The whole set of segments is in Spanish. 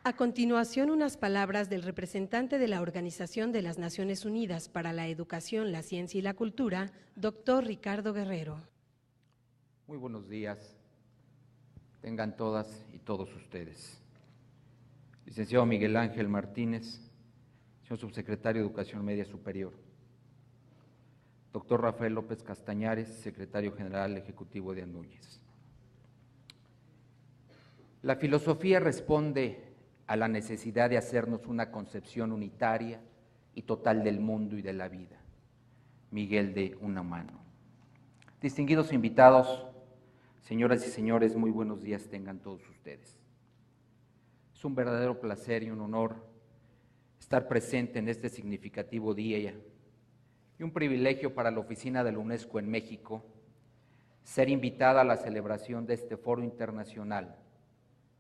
A continuación, unas palabras del representante de la Organización de las Naciones Unidas para la Educación, la Ciencia y la Cultura, doctor Ricardo Guerrero. Muy buenos días, tengan todas y todos ustedes. Licenciado Miguel Ángel Martínez, señor subsecretario de Educación Media Superior. Doctor Rafael López Castañares, secretario general ejecutivo de ANUYES. La filosofía responde a la necesidad de hacernos una concepción unitaria y total del mundo y de la vida. Miguel de Unamuno. Distinguidos invitados, señoras y señores, muy buenos días tengan todos ustedes. Es un verdadero placer y un honor estar presente en este significativo día y un privilegio para la Oficina de la UNESCO en México ser invitada a la celebración de este foro internacional,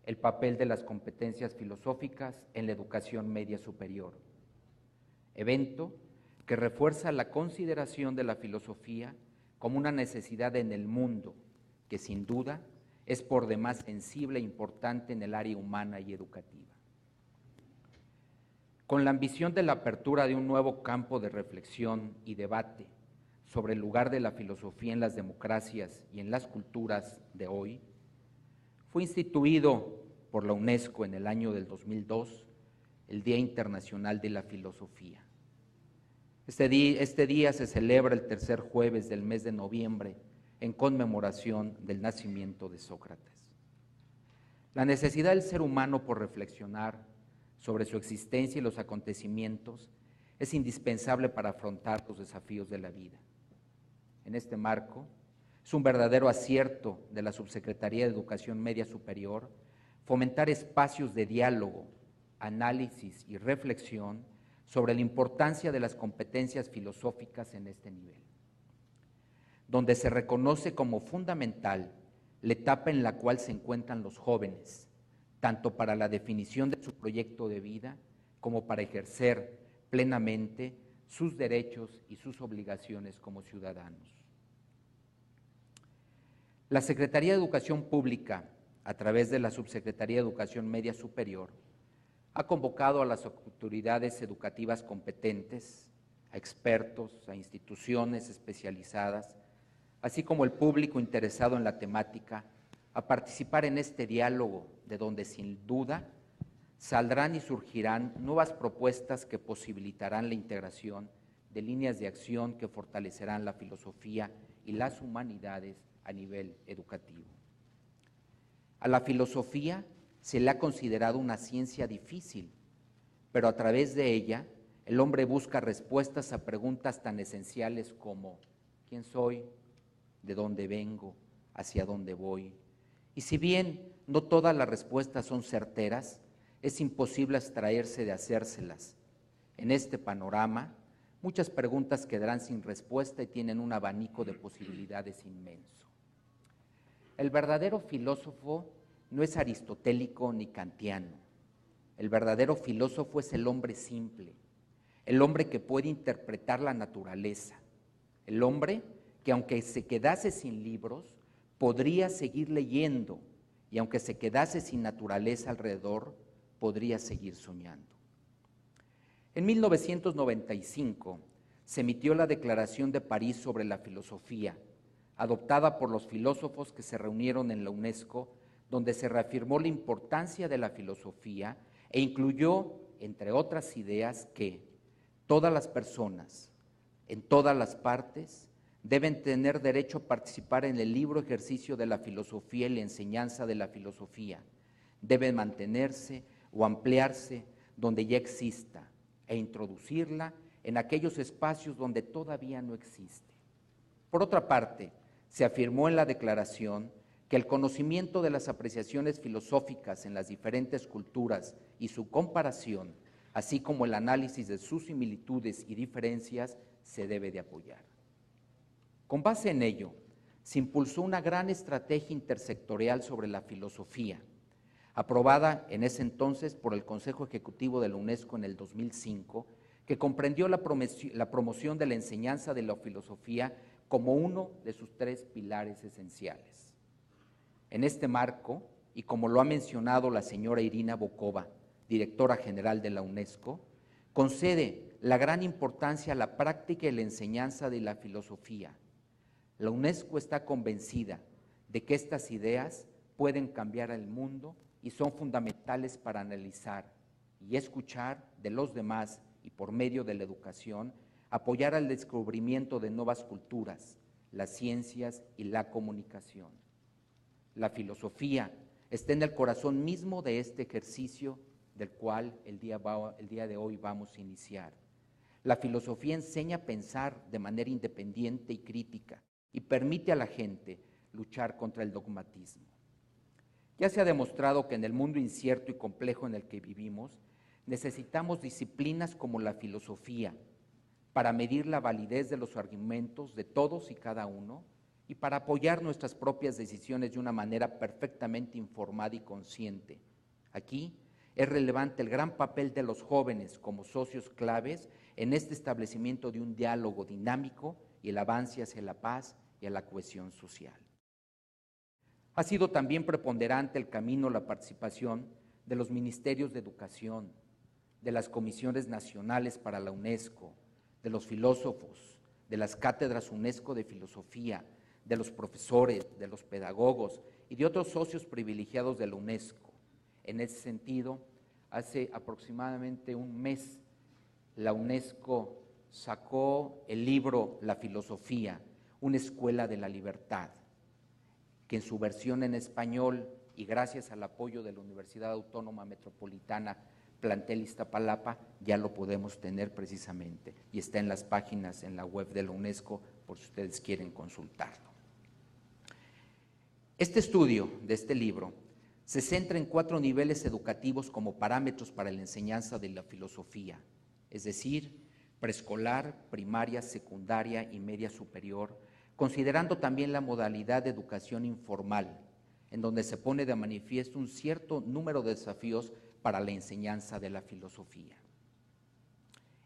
el papel de las competencias filosóficas en la educación media superior, evento que refuerza la consideración de la filosofía como una necesidad en el mundo que sin duda es por demás sensible e importante en el área humana y educativa. Con la ambición de la apertura de un nuevo campo de reflexión y debate sobre el lugar de la filosofía en las democracias y en las culturas de hoy, fue instituido por la UNESCO en el año del 2002 el Día Internacional de la Filosofía. Este día se celebra el tercer jueves del mes de noviembre en conmemoración del nacimiento de Sócrates. La necesidad del ser humano por reflexionar sobre su existencia y los acontecimientos es indispensable para afrontar los desafíos de la vida. En este marco, es un verdadero acierto de la Subsecretaría de Educación Media Superior fomentar espacios de diálogo, análisis y reflexión sobre la importancia de las competencias filosóficas en este nivel, donde se reconoce como fundamental la etapa en la cual se encuentran los jóvenes, tanto para la definición de su proyecto de vida como para ejercer plenamente sus derechos y sus obligaciones como ciudadanos. La Secretaría de Educación Pública, a través de la Subsecretaría de Educación Media Superior, ha convocado a las autoridades educativas competentes, a expertos, a instituciones especializadas, así como el público interesado en la temática, a participar en este diálogo de donde sin duda saldrán y surgirán nuevas propuestas que posibilitarán la integración de líneas de acción que fortalecerán la filosofía y las humanidades a nivel educativo. A la filosofía se le ha considerado una ciencia difícil, pero a través de ella el hombre busca respuestas a preguntas tan esenciales como ¿quién soy? ¿De dónde vengo? ¿Hacia dónde voy? Y si bien no todas las respuestas son certeras, es imposible abstraerse de hacérselas. En este panorama, muchas preguntas quedarán sin respuesta y tienen un abanico de posibilidades inmenso. El verdadero filósofo no es aristotélico ni kantiano. El verdadero filósofo es el hombre simple, el hombre que puede interpretar la naturaleza, el hombre que aunque se quedase sin libros, podría seguir leyendo y aunque se quedase sin naturaleza alrededor, podría seguir soñando. En 1995 se emitió la Declaración de París sobre la filosofía, adoptada por los filósofos que se reunieron en la UNESCO, donde se reafirmó la importancia de la filosofía e incluyó, entre otras ideas, que todas las personas, en todas las partes, deben tener derecho a participar en el libre ejercicio de la filosofía y la enseñanza de la filosofía. Deben mantenerse o ampliarse donde ya exista e introducirla en aquellos espacios donde todavía no existe. Por otra parte, se afirmó en la declaración que el conocimiento de las apreciaciones filosóficas en las diferentes culturas y su comparación, así como el análisis de sus similitudes y diferencias, se debe de apoyar. Con base en ello, se impulsó una gran estrategia intersectorial sobre la filosofía, aprobada en ese entonces por el Consejo Ejecutivo de la UNESCO en el 2005, que comprendió la promoción de la enseñanza de la filosofía como uno de sus tres pilares esenciales. En este marco, y como lo ha mencionado la señora Irina Bokova, directora general de la UNESCO, concede la gran importancia a la práctica y la enseñanza de la filosofía. La UNESCO está convencida de que estas ideas pueden cambiar el mundo y son fundamentales para analizar y escuchar de los demás y por medio de la educación, apoyar al descubrimiento de nuevas culturas, las ciencias y la comunicación. La filosofía está en el corazón mismo de este ejercicio del cual el día de hoy vamos a iniciar. La filosofía enseña a pensar de manera independiente y crítica y permite a la gente luchar contra el dogmatismo. Ya se ha demostrado que en el mundo incierto y complejo en el que vivimos, necesitamos disciplinas como la filosofía para medir la validez de los argumentos de todos y cada uno y para apoyar nuestras propias decisiones de una manera perfectamente informada y consciente. Aquí es relevante el gran papel de los jóvenes como socios claves en este establecimiento de un diálogo dinámico y el avance hacia la paz y a la cohesión social. Ha sido también preponderante el camino la participación de los ministerios de educación, de las comisiones nacionales para la UNESCO, de los filósofos, de las cátedras UNESCO de filosofía, de los profesores, de los pedagogos y de otros socios privilegiados de la UNESCO. En ese sentido, hace aproximadamente un mes, la UNESCO sacó el libro La filosofía, una escuela de la libertad, que en su versión en español y gracias al apoyo de la Universidad Autónoma Metropolitana Plantel Iztapalapa, ya lo podemos tener precisamente y está en las páginas en la web de la UNESCO por si ustedes quieren consultarlo. Este estudio de este libro se centra en 4 niveles educativos como parámetros para la enseñanza de la filosofía, es decir, preescolar, primaria, secundaria y media superior, considerando también la modalidad de educación informal, en donde se pone de manifiesto un cierto número de desafíos para la enseñanza de la filosofía.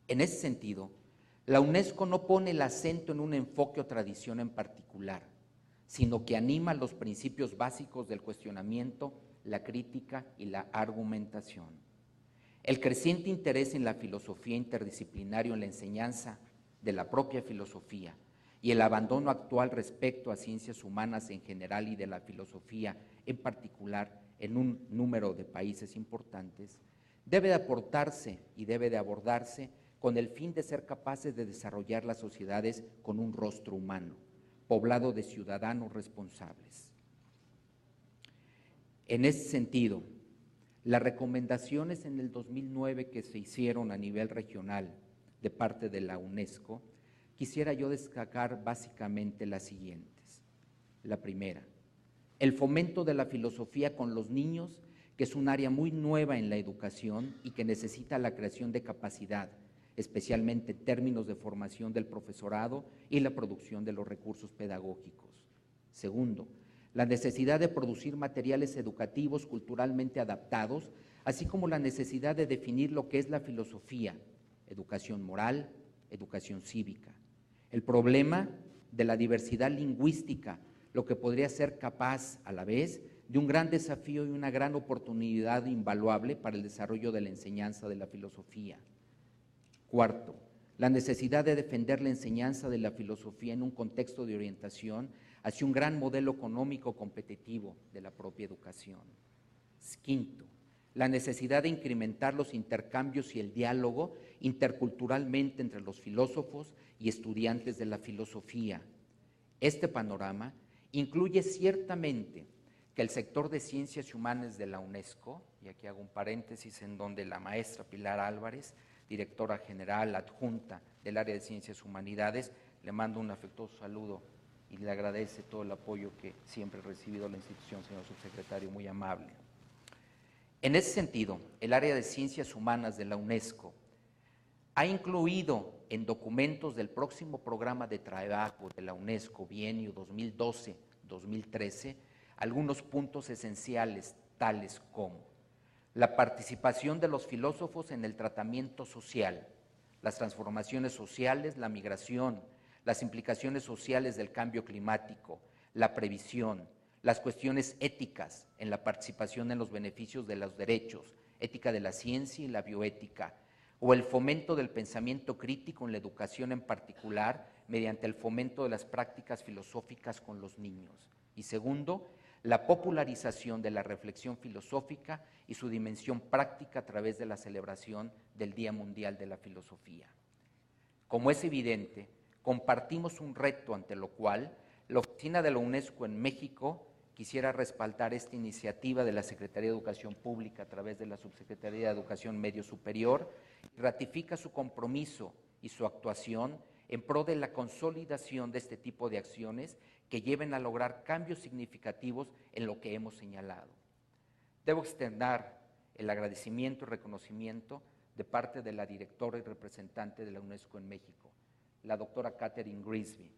En ese sentido, la UNESCO no pone el acento en un enfoque o tradición en particular, sino que anima los principios básicos del cuestionamiento, la crítica y la argumentación. El creciente interés en la filosofía interdisciplinaria en la enseñanza de la propia filosofía y el abandono actual respecto a ciencias humanas en general y de la filosofía en particular en un número de países importantes, debe de aportarse y debe de abordarse con el fin de ser capaces de desarrollar las sociedades con un rostro humano, poblado de ciudadanos responsables. En ese sentido, las recomendaciones en el 2009 que se hicieron a nivel regional de parte de la UNESCO, quisiera yo destacar básicamente las siguientes. La primera, el fomento de la filosofía con los niños, que es un área muy nueva en la educación y que necesita la creación de capacidad, especialmente en términos de formación del profesorado y la producción de los recursos pedagógicos. Segundo, la necesidad de producir materiales educativos culturalmente adaptados, así como la necesidad de definir lo que es la filosofía, educación moral, educación cívica. El problema de la diversidad lingüística, lo que podría ser capaz a la vez de un gran desafío y una gran oportunidad invaluable para el desarrollo de la enseñanza de la filosofía. Cuarto, la necesidad de defender la enseñanza de la filosofía en un contexto de orientación hacia un gran modelo económico competitivo de la propia educación. Quinto, la necesidad de incrementar los intercambios y el diálogo interculturalmente entre los filósofos y estudiantes de la filosofía. Este panorama incluye ciertamente que el sector de ciencias humanas de la UNESCO, y aquí hago un paréntesis en donde la maestra Pilar Álvarez, directora general adjunta del área de Ciencias Humanidades, le mando un afectuoso saludo y le agradece todo el apoyo que siempre ha recibido la institución, señor subsecretario, muy amable. En ese sentido, el área de Ciencias Humanas de la UNESCO ha incluido en documentos del próximo programa de trabajo de la UNESCO, bienio 2012-2013, algunos puntos esenciales, tales como la participación de los filósofos en el tratamiento social, las transformaciones sociales, la migración, las implicaciones sociales del cambio climático, la previsión, las cuestiones éticas en la participación en los beneficios de los derechos, ética de la ciencia y la bioética, o el fomento del pensamiento crítico en la educación en particular, mediante el fomento de las prácticas filosóficas con los niños. Y segundo, la popularización de la reflexión filosófica y su dimensión práctica a través de la celebración del Día Mundial de la Filosofía. Como es evidente, compartimos un reto ante lo cual la Oficina de la UNESCO en México quisiera respaldar esta iniciativa de la Secretaría de Educación Pública a través de la Subsecretaría de Educación Medio Superior y ratifica su compromiso y su actuación en pro de la consolidación de este tipo de acciones que lleven a lograr cambios significativos en lo que hemos señalado. Debo extender el agradecimiento y reconocimiento de parte de la directora y representante de la UNESCO en México, la doctora Catherine Grigsby,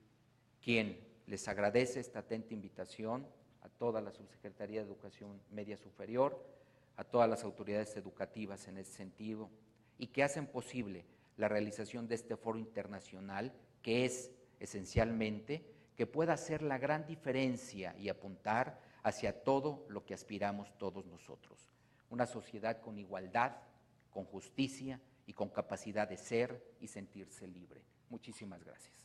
quien les agradece esta atenta invitación a toda la Subsecretaría de Educación Media Superior, a todas las autoridades educativas en ese sentido, y que hacen posible la realización de este foro internacional, que es esencialmente que pueda hacer la gran diferencia y apuntar hacia todo lo que aspiramos todos nosotros. Una sociedad con igualdad, con justicia y con capacidad de ser y sentirse libre. Muchísimas gracias.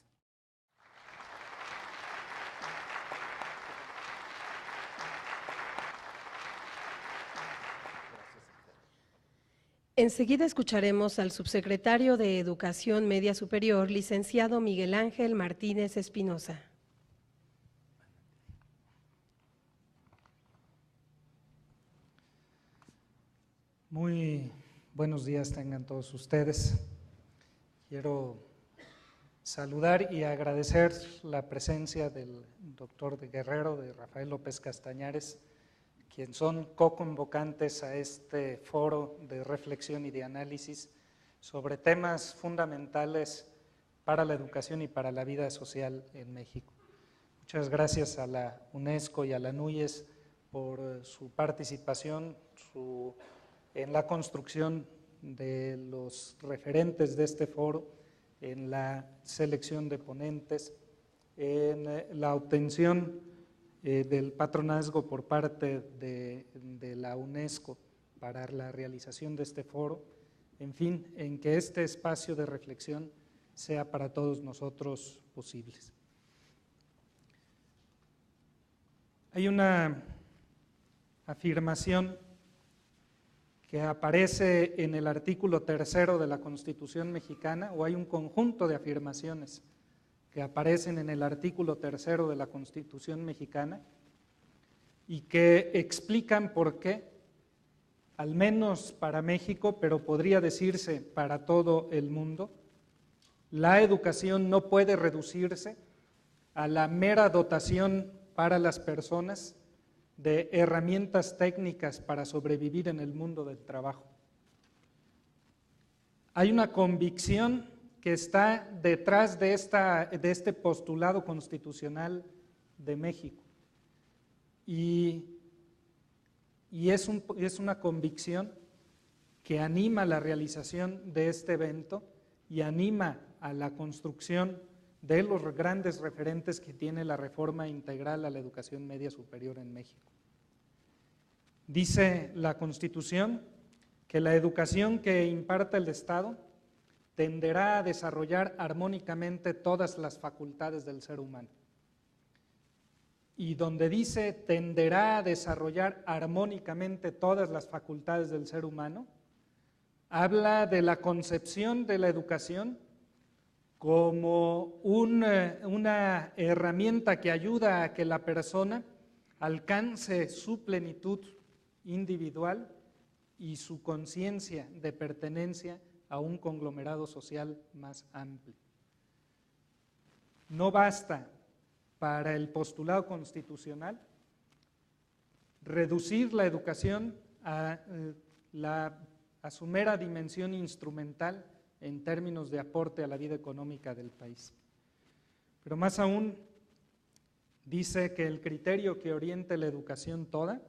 Enseguida escucharemos al subsecretario de Educación Media Superior, licenciado Miguel Ángel Martínez Espinosa. Muy buenos días tengan todos ustedes. Quiero saludar y agradecer la presencia del doctor de Guerrero, de Rafael López Castañares, quien son co-convocantes a este foro de reflexión y de análisis sobre temas fundamentales para la educación y para la vida social en México. Muchas gracias a la UNESCO y a la NUYES por su participación en la construcción de los referentes de este foro, en la selección de ponentes, en la obtención del patronazgo por parte de la UNESCO para la realización de este foro, en fin, en que este espacio de reflexión sea para todos nosotros posibles. Hay una afirmación que aparece en el artículo 3 de la Constitución mexicana, o hay un conjunto de afirmaciones que aparecen en el artículo 3 de la Constitución mexicana y que explican por qué, al menos para México, pero podría decirse para todo el mundo, la educación no puede reducirse a la mera dotación para las personas de herramientas técnicas para sobrevivir en el mundo del trabajo. Hay una convicción que está detrás de este postulado constitucional de México. Y es una convicción que anima la realización de este evento y anima a la construcción de los grandes referentes que tiene la reforma integral a la educación media superior en México. Dice la Constitución que la educación que imparta el Estado tenderá a desarrollar armónicamente todas las facultades del ser humano. Y donde dice tenderá a desarrollar armónicamente todas las facultades del ser humano, habla de la concepción de la educación como una herramienta que ayuda a que la persona alcance su plenitud individual y su conciencia de pertenencia a un conglomerado social más amplio. No basta para el postulado constitucional reducir la educación a su mera dimensión instrumental en términos de aporte a la vida económica del país. Pero más aún, dice que el criterio que oriente la educación toda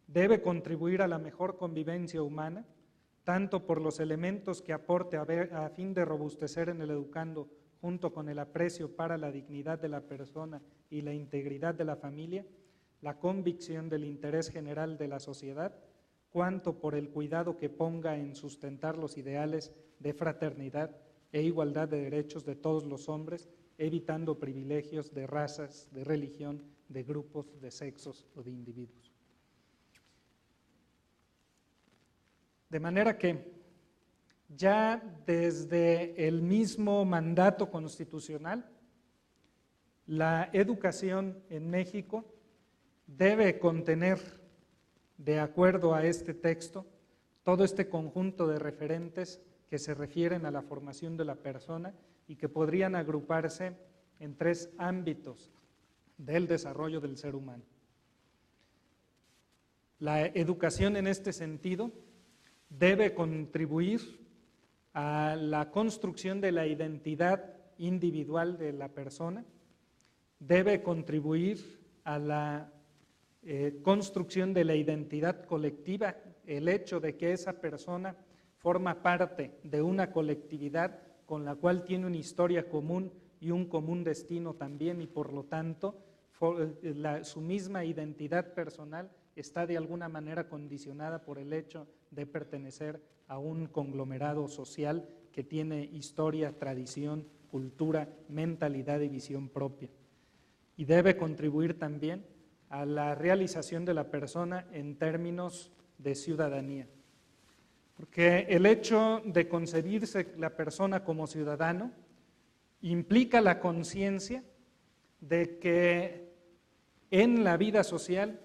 debe contribuir a la mejor convivencia humana, tanto por los elementos que aporte a fin de robustecer en el educando, junto con el aprecio para la dignidad de la persona y la integridad de la familia, la convicción del interés general de la sociedad, cuanto por el cuidado que ponga en sustentar los ideales de fraternidad e igualdad de derechos de todos los hombres, evitando privilegios de razas, de religión, de grupos, de sexos o de individuos. De manera que ya desde el mismo mandato constitucional, la educación en México debe contener, de acuerdo a este texto, todo este conjunto de referentes que se refieren a la formación de la persona y que podrían agruparse en 3 ámbitos del desarrollo del ser humano. La educación en este sentido debe contribuir a la construcción de la identidad individual de la persona, debe contribuir a la construcción de la identidad colectiva, el hecho de que esa persona forma parte de una colectividad con la cual tiene una historia común y un común destino también, y por lo tanto su misma identidad personal está de alguna manera condicionada por el hecho de pertenecer a un conglomerado social que tiene historia, tradición, cultura, mentalidad y visión propia. Y debe contribuir también a la realización de la persona en términos de ciudadanía. Porque el hecho de concebirse la persona como ciudadano implica la conciencia de que en la vida social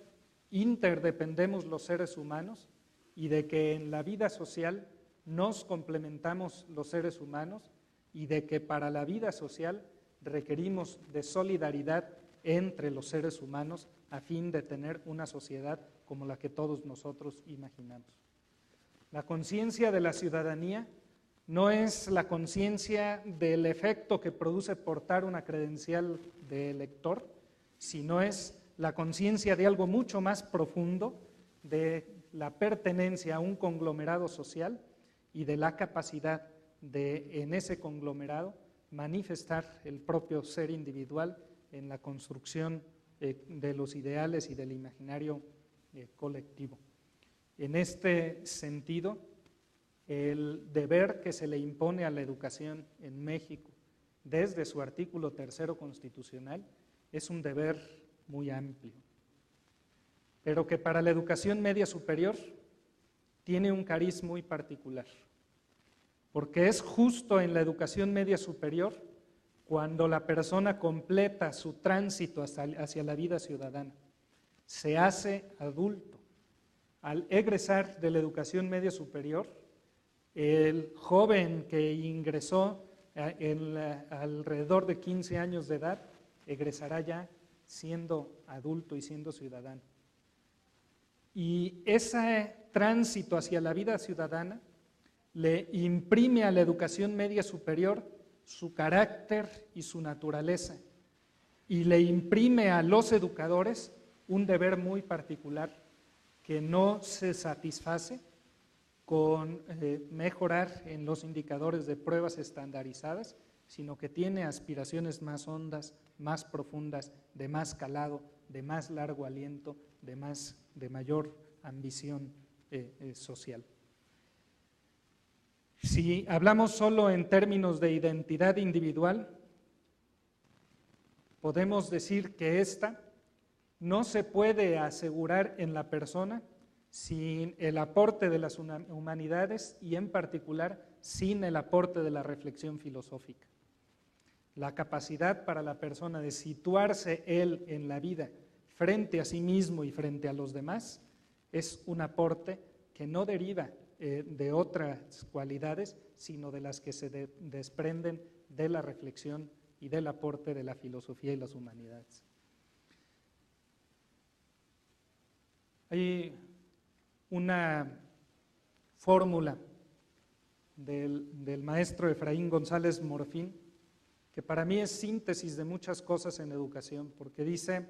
interdependemos los seres humanos y de que en la vida social nos complementamos los seres humanos y de que para la vida social requerimos de solidaridad entre los seres humanos a fin de tener una sociedad como la que todos nosotros imaginamos. La conciencia de la ciudadanía no es la conciencia del efecto que produce portar una credencial de elector, sino es la conciencia de algo mucho más profundo, de la pertenencia a un conglomerado social y de la capacidad de, en ese conglomerado, manifestar el propio ser individual en la construcción de los ideales y del imaginario colectivo. En este sentido, el deber que se le impone a la educación en México desde su artículo 3 constitucional es un deber muy amplio, pero que para la educación media superior tiene un cariz muy particular, porque es justo en la educación media superior cuando la persona completa su tránsito hacia la vida ciudadana, se hace adulto. Al egresar de la educación media superior, el joven que ingresó alrededor de 15 años de edad, egresará ya siendo adulto y siendo ciudadano. Y ese tránsito hacia la vida ciudadana le imprime a la educación media superior su carácter y su naturaleza, y le imprime a los educadores un deber muy particular que no se satisface con mejorar en los indicadores de pruebas estandarizadas, sino que tiene aspiraciones más hondas, más profundas, de más calado, de más largo aliento, de mayor ambición social. Si hablamos solo en términos de identidad individual, podemos decir que esta no se puede asegurar en la persona sin el aporte de las humanidades y en particular sin el aporte de la reflexión filosófica. La capacidad para la persona de situarse él en la vida frente a sí mismo y frente a los demás es un aporte que no deriva de otras cualidades, sino de las que se desprenden de la reflexión y del aporte de la filosofía y las humanidades. Hay una fórmula del maestro Efraín González Morfín que para mí es síntesis de muchas cosas en educación, porque dice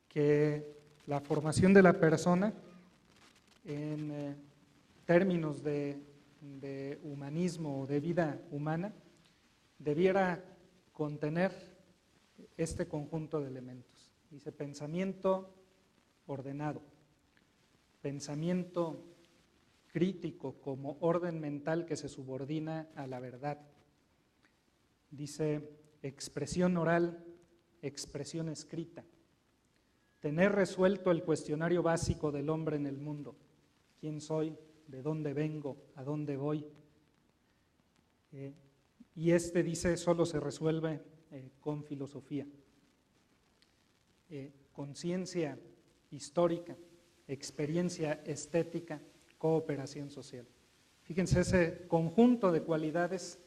que la formación de la persona en términos de humanismo o de vida humana debiera contener este conjunto de elementos. Dice: pensamiento ordenado, pensamiento crítico como orden mental que se subordina a la verdad. Dice, expresión oral, expresión escrita. Tener resuelto el cuestionario básico del hombre en el mundo. ¿Quién soy? ¿De dónde vengo? ¿A dónde voy? Y dice, solo se resuelve con filosofía. Conciencia histórica, experiencia estética, cooperación social. Fíjense ese conjunto de cualidades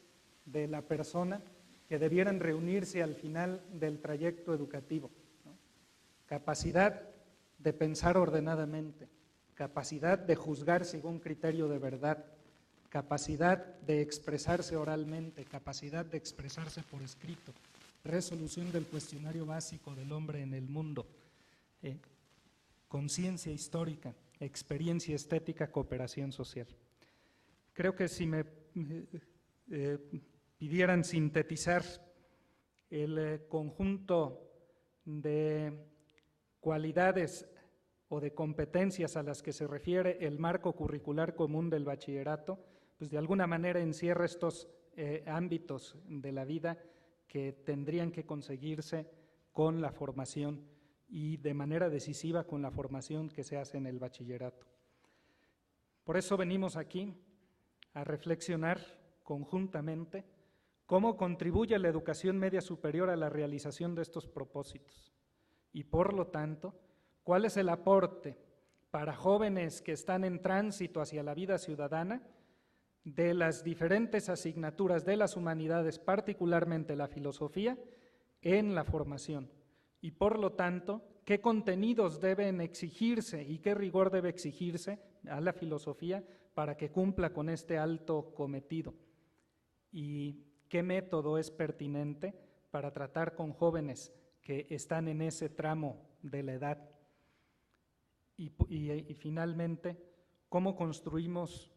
de la persona que debieran reunirse al final del trayecto educativo, ¿no? Capacidad de pensar ordenadamente, capacidad de juzgar según criterio de verdad, capacidad de expresarse oralmente, capacidad de expresarse por escrito, resolución del cuestionario básico del hombre en el mundo, conciencia histórica, experiencia estética, cooperación social. Creo que si me pidieran sintetizar el conjunto de cualidades o de competencias a las que se refiere el marco curricular común del bachillerato, pues de alguna manera encierra estos ámbitos de la vida que tendrían que conseguirse con la formación y de manera decisiva con la formación que se hace en el bachillerato. Por eso venimos aquí a reflexionar conjuntamente cómo contribuye la educación media superior a la realización de estos propósitos y, por lo tanto, cuál es el aporte para jóvenes que están en tránsito hacia la vida ciudadana de las diferentes asignaturas de las humanidades, particularmente la filosofía, en la formación. Y por lo tanto, qué contenidos deben exigirse y qué rigor debe exigirse a la filosofía para que cumpla con este alto cometido. Y qué método es pertinente para tratar con jóvenes que están en ese tramo de la edad. Y finalmente, cómo construimos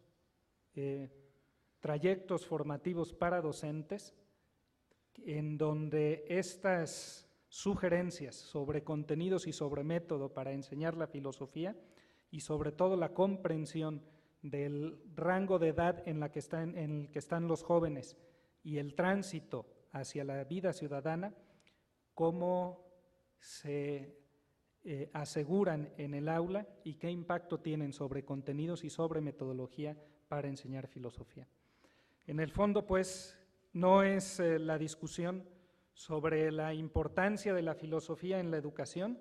trayectos formativos para docentes en donde estas sugerencias sobre contenidos y sobre método para enseñar la filosofía y sobre todo la comprensión del rango de edad en el que están los jóvenes y el tránsito hacia la vida ciudadana, cómo se aseguran en el aula y qué impacto tienen sobre contenidos y sobre metodología para enseñar filosofía. En el fondo, pues, no es la discusión sobre la importancia de la filosofía en la educación,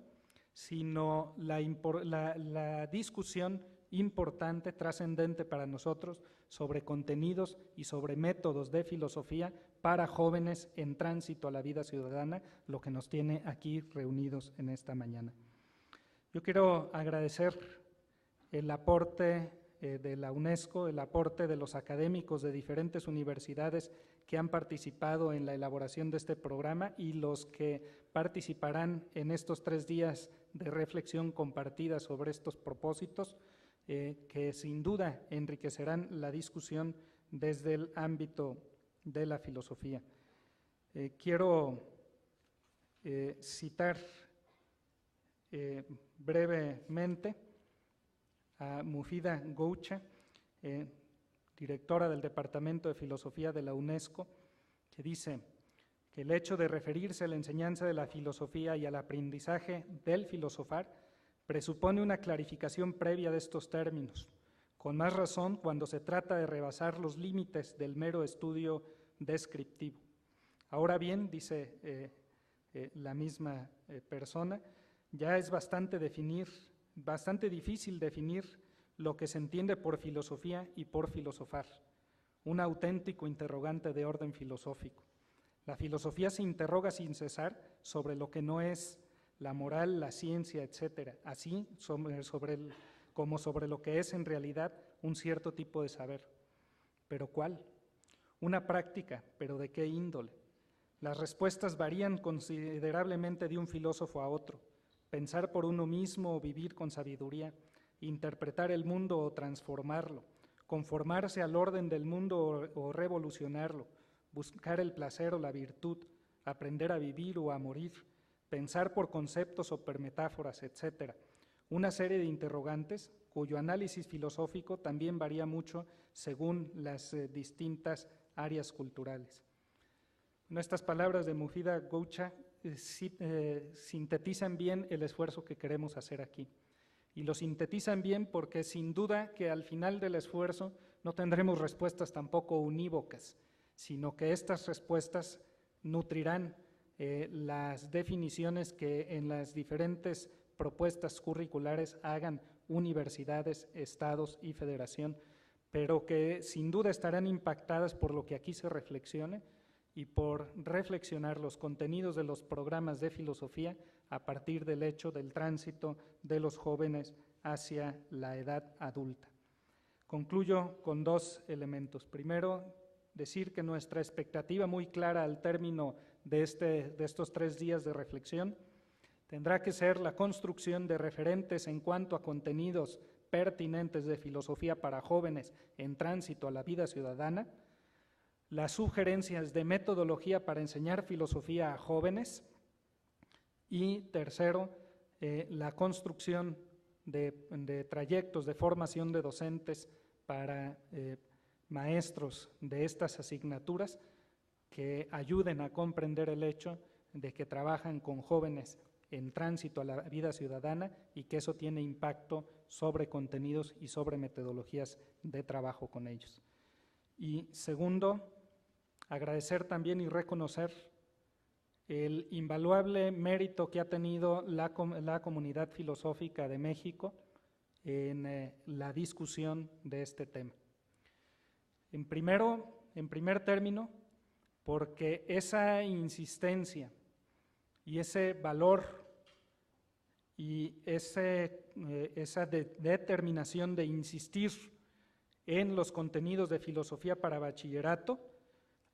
sino la discusión importante, trascendente para nosotros, sobre contenidos y sobre métodos de filosofía para jóvenes en tránsito a la vida ciudadana, lo que nos tiene aquí reunidos en esta mañana. Yo quiero agradecer el aporte de la UNESCO, el aporte de los académicos de diferentes universidades que han participado en la elaboración de este programa y los que participarán en estos 3 días de reflexión compartida sobre estos propósitos, que sin duda enriquecerán la discusión desde el ámbito de la filosofía. Quiero citar brevemente a Mufida Goucha, directora del Departamento de Filosofía de la UNESCO, que dice que el hecho de referirse a la enseñanza de la filosofía y al aprendizaje del filosofar presupone una clarificación previa de estos términos, con más razón cuando se trata de rebasar los límites del mero estudio descriptivo. Ahora bien, dice la misma persona, ya es bastante difícil definir lo que se entiende por filosofía y por filosofar, un auténtico interrogante de orden filosófico. La filosofía se interroga sin cesar sobre lo que no es la moral, la ciencia, etcétera, así como sobre lo que es en realidad un cierto tipo de saber. ¿Pero cuál? Una práctica, ¿pero de qué índole? Las respuestas varían considerablemente de un filósofo a otro. Pensar por uno mismo o vivir con sabiduría, interpretar el mundo o transformarlo, conformarse al orden del mundo o revolucionarlo, buscar el placer o la virtud, aprender a vivir o a morir, pensar por conceptos o por metáforas, etc. una serie de interrogantes cuyo análisis filosófico también varía mucho según las distintas áreas culturales. Estas palabras de Mufida Goucha sintetizan bien el esfuerzo que queremos hacer aquí. Y lo sintetizan bien porque sin duda que al final del esfuerzo no tendremos respuestas tampoco unívocas, sino que estas respuestas nutrirán las definiciones que en las diferentes propuestas curriculares hagan universidades, estados y federación, pero que sin duda estarán impactadas por lo que aquí se reflexione y por reflexionar los contenidos de los programas de filosofía a partir del hecho del tránsito de los jóvenes hacia la edad adulta. Concluyo con dos elementos. Primero, decir que nuestra expectativa muy clara al término de estos 3 días de reflexión tendrá que ser la construcción de referentes en cuanto a contenidos pertinentes de filosofía para jóvenes en tránsito a la vida ciudadana, las sugerencias de metodología para enseñar filosofía a jóvenes y tercero, la construcción de trayectos de formación de docentes para maestros de estas asignaturas que ayuden a comprender el hecho de que trabajan con jóvenes en tránsito a la vida ciudadana y que eso tiene impacto sobre contenidos y sobre metodologías de trabajo con ellos. Y segundo, agradecer también y reconocer el invaluable mérito que ha tenido la comunidad filosófica de México en la discusión de este tema. En primer término, porque esa insistencia y ese valor y esa determinación de insistir en los contenidos de filosofía para bachillerato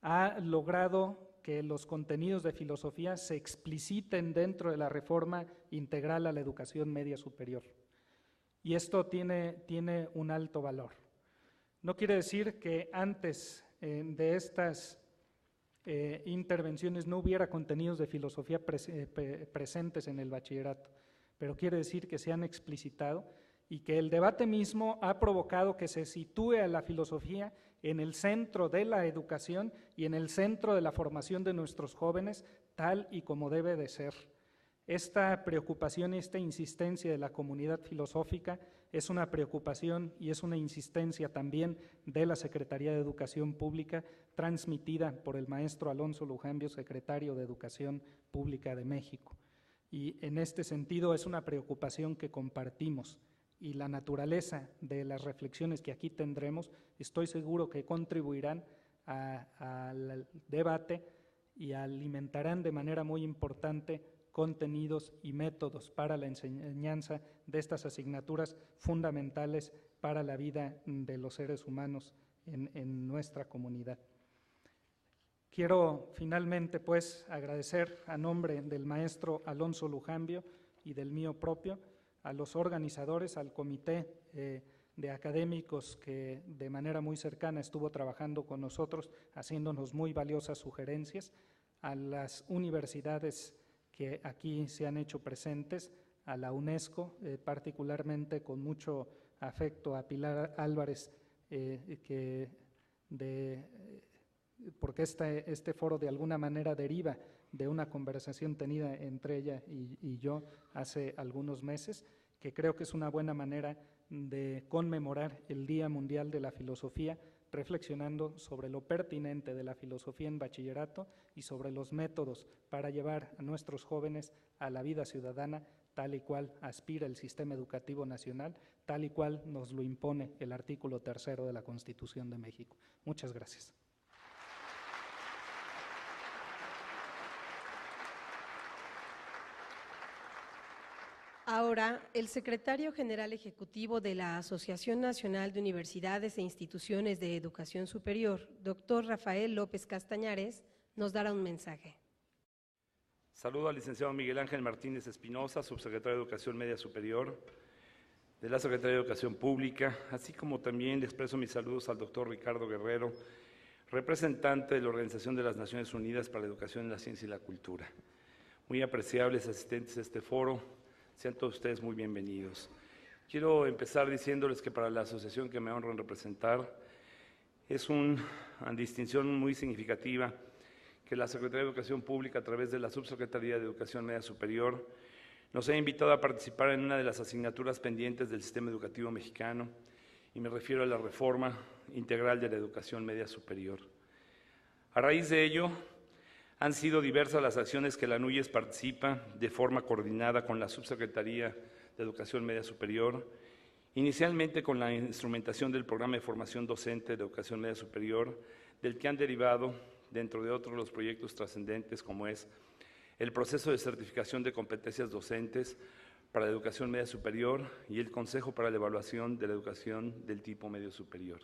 ha logrado que los contenidos de filosofía se expliciten dentro de la reforma integral a la educación media superior. Y esto tiene un alto valor. No quiere decir que antes de estas intervenciones no hubiera contenidos de filosofía presentes en el bachillerato, pero quiere decir que se han explicitado y que el debate mismo ha provocado que se sitúe a la filosofía en el centro de la educación y en el centro de la formación de nuestros jóvenes, tal y como debe de ser. Esta preocupación y esta insistencia de la comunidad filosófica es una preocupación y es una insistencia también de la Secretaría de Educación Pública, transmitida por el maestro Alonso Lujambio, secretario de Educación Pública de México. Y en este sentido es una preocupación que compartimos. Y la naturaleza de las reflexiones que aquí tendremos, estoy seguro que contribuirán al debate y alimentarán de manera muy importante contenidos y métodos para la enseñanza de estas asignaturas fundamentales para la vida de los seres humanos en nuestra comunidad. Quiero finalmente pues agradecer a nombre del maestro Alonso Lujambio y del mío propio a los organizadores, al comité de académicos que de manera muy cercana estuvo trabajando con nosotros, haciéndonos muy valiosas sugerencias, a las universidades que aquí se han hecho presentes, a la UNESCO, particularmente con mucho afecto a Pilar Álvarez, porque este foro de alguna manera deriva de una conversación tenida entre ella y yo hace algunos meses, que creo que es una buena manera de conmemorar el Día Mundial de la Filosofía, reflexionando sobre lo pertinente de la filosofía en bachillerato y sobre los métodos para llevar a nuestros jóvenes a la vida ciudadana tal y cual aspira el sistema educativo nacional, tal y cual nos lo impone el artículo 3 de la Constitución de México. Muchas gracias. Ahora, el secretario general ejecutivo de la Asociación Nacional de Universidades e Instituciones de Educación Superior, doctor Rafael López Castañares, nos dará un mensaje. Saludo al licenciado Miguel Ángel Martínez Espinosa, subsecretario de Educación Media Superior de la Secretaría de Educación Pública, así como también le expreso mis saludos al doctor Ricardo Guerrero, representante de la Organización de las Naciones Unidas para la Educación, la Ciencia y la Cultura. Muy apreciables asistentes a este foro, Sean todos ustedes muy bienvenidos. Quiero empezar diciéndoles que para la asociación que me honro en representar es una distinción muy significativa que la Secretaría de Educación Pública, a través de la Subsecretaría de Educación Media Superior, nos ha invitado a participar en una de las asignaturas pendientes del sistema educativo mexicano, y me refiero a la reforma integral de la educación media superior. A raíz de ello, han sido diversas las acciones que la NUYES participa de forma coordinada con la Subsecretaría de Educación Media Superior, inicialmente con la instrumentación del Programa de Formación Docente de Educación Media Superior, del que han derivado, dentro de otros, los proyectos trascendentes como es el proceso de certificación de competencias docentes para la educación media superior y el Consejo para la Evaluación de la Educación del tipo medio superior.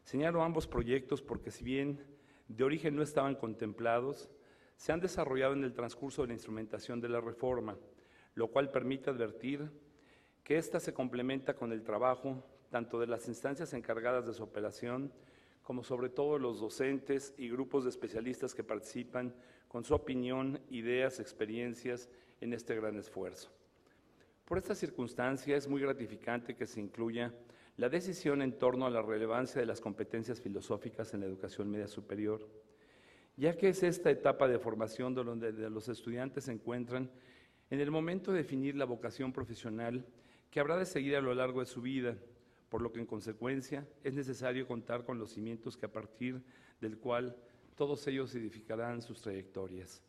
Señalo ambos proyectos porque, si bien de origen no estaban contemplados, se han desarrollado en el transcurso de la instrumentación de la reforma, lo cual permite advertir que ésta se complementa con el trabajo tanto de las instancias encargadas de su operación, como sobre todo los docentes y grupos de especialistas que participan con su opinión, ideas, experiencias en este gran esfuerzo. Por esta circunstancia es muy gratificante que se incluya la decisión en torno a la relevancia de las competencias filosóficas en la educación media superior, ya que es esta etapa de formación donde los estudiantes se encuentran en el momento de definir la vocación profesional que habrá de seguir a lo largo de su vida, por lo que en consecuencia es necesario contar con los cimientos que a partir del cual todos ellos edificarán sus trayectorias.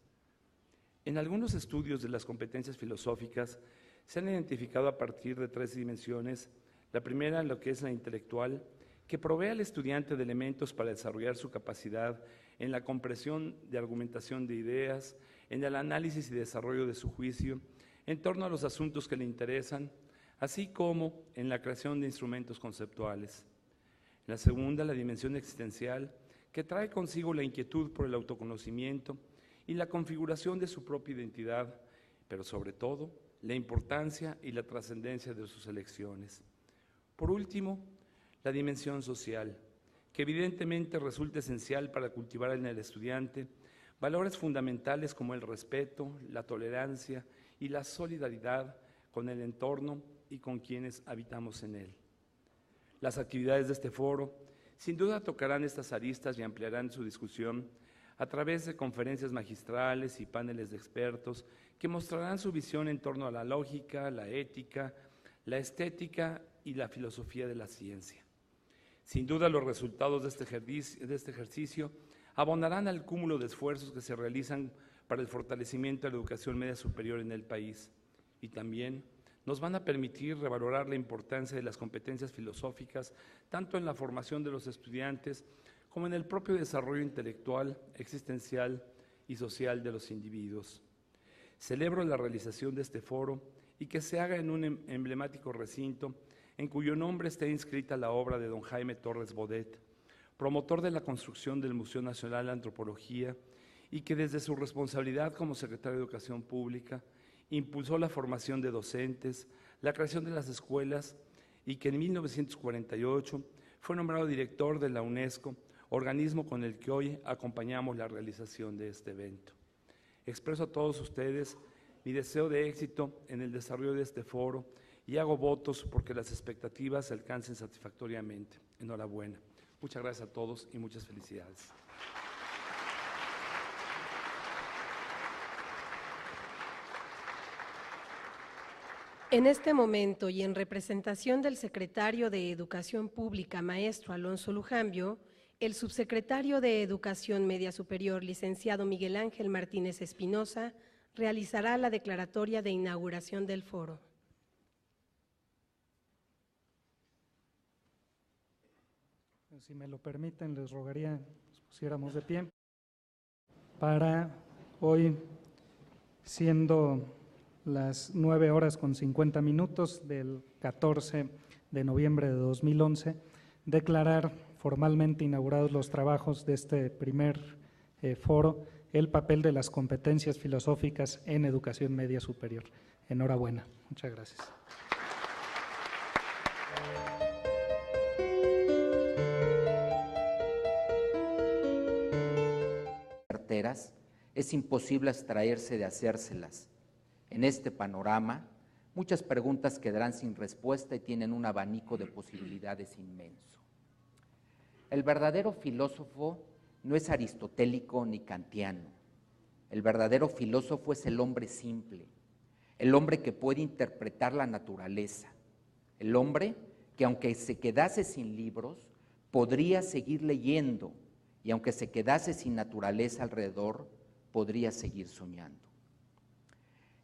En algunos estudios de las competencias filosóficas se han identificado a partir de 3 dimensiones. La primera, lo que es la intelectual, que provee al estudiante de elementos para desarrollar su capacidad en la comprensión de argumentación de ideas, en el análisis y desarrollo de su juicio, en torno a los asuntos que le interesan, así como en la creación de instrumentos conceptuales. La segunda, la dimensión existencial, que trae consigo la inquietud por el autoconocimiento y la configuración de su propia identidad, pero sobre todo, la importancia y la trascendencia de sus elecciones. Por último, la dimensión social, que evidentemente resulta esencial para cultivar en el estudiante valores fundamentales como el respeto, la tolerancia y la solidaridad con el entorno y con quienes habitamos en él. Las actividades de este foro sin duda tocarán estas aristas y ampliarán su discusión a través de conferencias magistrales y paneles de expertos que mostrarán su visión en torno a la lógica, la ética, la estética y la filosofía de la ciencia. Sin duda, los resultados de este ejercicio abonarán al cúmulo de esfuerzos que se realizan para el fortalecimiento de la educación media superior en el país, y también nos van a permitir revalorar la importancia de las competencias filosóficas tanto en la formación de los estudiantes como en el propio desarrollo intelectual, existencial y social de los individuos. Celebro la realización de este foro y que se haga en un emblemático recinto en cuyo nombre está inscrita la obra de don Jaime Torres Bodet, promotor de la construcción del Museo Nacional de Antropología, y que desde su responsabilidad como secretario de Educación Pública impulsó la formación de docentes, la creación de las escuelas, y que en 1948 fue nombrado director de la UNESCO, organismo con el que hoy acompañamos la realización de este evento. Expreso a todos ustedes mi deseo de éxito en el desarrollo de este foro y hago votos porque las expectativas se alcancen satisfactoriamente. Enhorabuena. Muchas gracias a todos y muchas felicidades. En este momento y en representación del secretario de Educación Pública, maestro Alonso Lujambio, el subsecretario de Educación Media Superior, licenciado Miguel Ángel Martínez Espinosa, realizará la declaratoria de inauguración del foro. Si me lo permiten, les rogaría nos pusiéramos de pie para hoy, siendo las 9:50 del 14 de noviembre de 2011, declarar formalmente inaugurados los trabajos de este primer foro, el papel de las competencias filosóficas en educación media superior. Enhorabuena. Muchas gracias. Es imposible abstraerse de hacérselas. En este panorama, muchas preguntas quedarán sin respuesta y tienen un abanico de posibilidades inmenso. El verdadero filósofo no es aristotélico ni kantiano. El verdadero filósofo es el hombre simple, el hombre que puede interpretar la naturaleza, el hombre que aunque se quedase sin libros, podría seguir leyendo y aunque se quedase sin naturaleza alrededor, podría seguir soñando.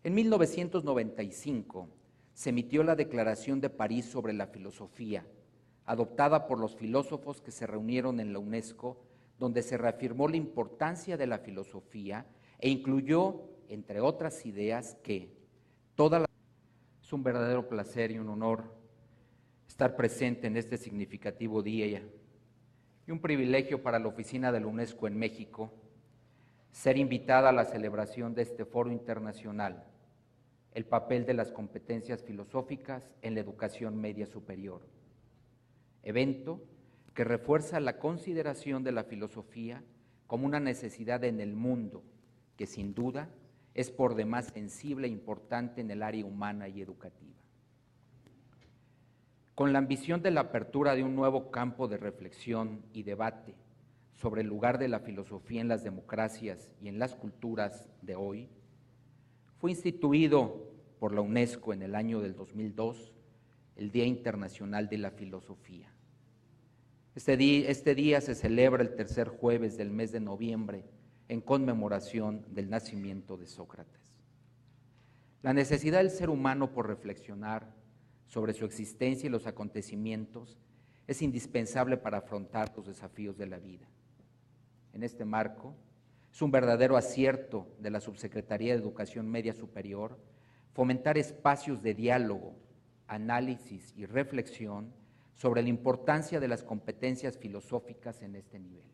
En 1995 se emitió la Declaración de París sobre la filosofía, adoptada por los filósofos que se reunieron en la UNESCO, donde se reafirmó la importancia de la filosofía e incluyó, entre otras ideas, que es un verdadero placer y un honor estar presente en este significativo día y un privilegio para la Oficina de la UNESCO en México ser invitada a la celebración de este foro internacional, el papel de las competencias filosóficas en la educación media superior, evento que refuerza la consideración de la filosofía como una necesidad en el mundo que sin duda es por demás sensible e importante en el área humana y educativa. Con la ambición de la apertura de un nuevo campo de reflexión y debate sobre el lugar de la filosofía en las democracias y en las culturas de hoy, fue instituido por la UNESCO en el año del 2002 el Día Internacional de la Filosofía. Este día se celebra el tercer jueves del mes de noviembre en conmemoración del nacimiento de Sócrates. La necesidad del ser humano por reflexionar sobre su existencia y los acontecimientos es indispensable para afrontar los desafíos de la vida. En este marco, es un verdadero acierto de la Subsecretaría de Educación Media Superior fomentar espacios de diálogo, análisis y reflexión sobre la importancia de las competencias filosóficas en este nivel,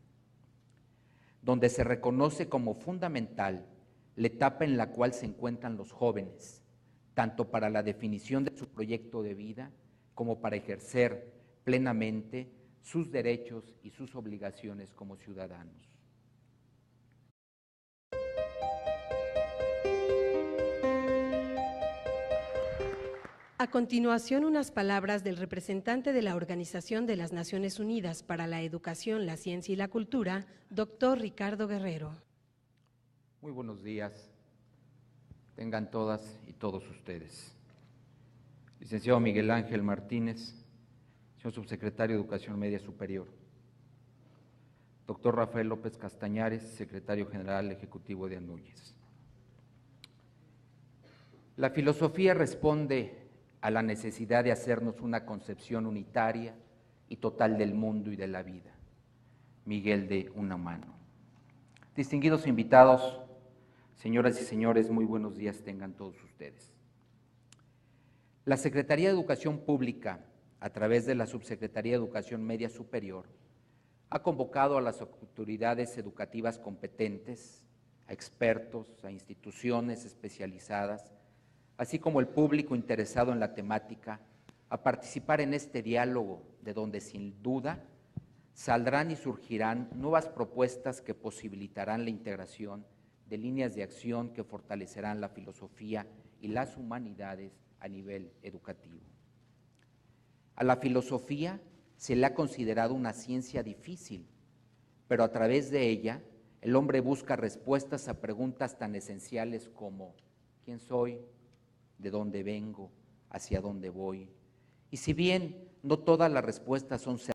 donde se reconoce como fundamental la etapa en la cual se encuentran los jóvenes, tanto para la definición de su proyecto de vida como para ejercer plenamente sus derechos y sus obligaciones como ciudadanos. A continuación, unas palabras del representante de la Organización de las Naciones Unidas para la Educación, la Ciencia y la Cultura, doctor Ricardo Guerrero. Muy buenos días, tengan todas y todos ustedes. Licenciado Miguel Ángel Martínez, señor Subsecretario de Educación Media Superior. Doctor Rafael López Castañares, Secretario General Ejecutivo de ANUYES. La filosofía responde a la necesidad de hacernos una concepción unitaria y total del mundo y de la vida. Miguel de Unamuno. Distinguidos invitados, señoras y señores, muy buenos días tengan todos ustedes. La Secretaría de Educación Pública, a través de la Subsecretaría de Educación Media Superior, ha convocado a las autoridades educativas competentes, a expertos, a instituciones especializadas, así como el público interesado en la temática, a participar en este diálogo de donde sin duda saldrán y surgirán nuevas propuestas que posibilitarán la integración de líneas de acción que fortalecerán la filosofía y las humanidades a nivel educativo. A la filosofía se le ha considerado una ciencia difícil, pero a través de ella el hombre busca respuestas a preguntas tan esenciales como ¿quién soy? ¿De dónde vengo? ¿Hacia dónde voy? Y si bien no todas las respuestas son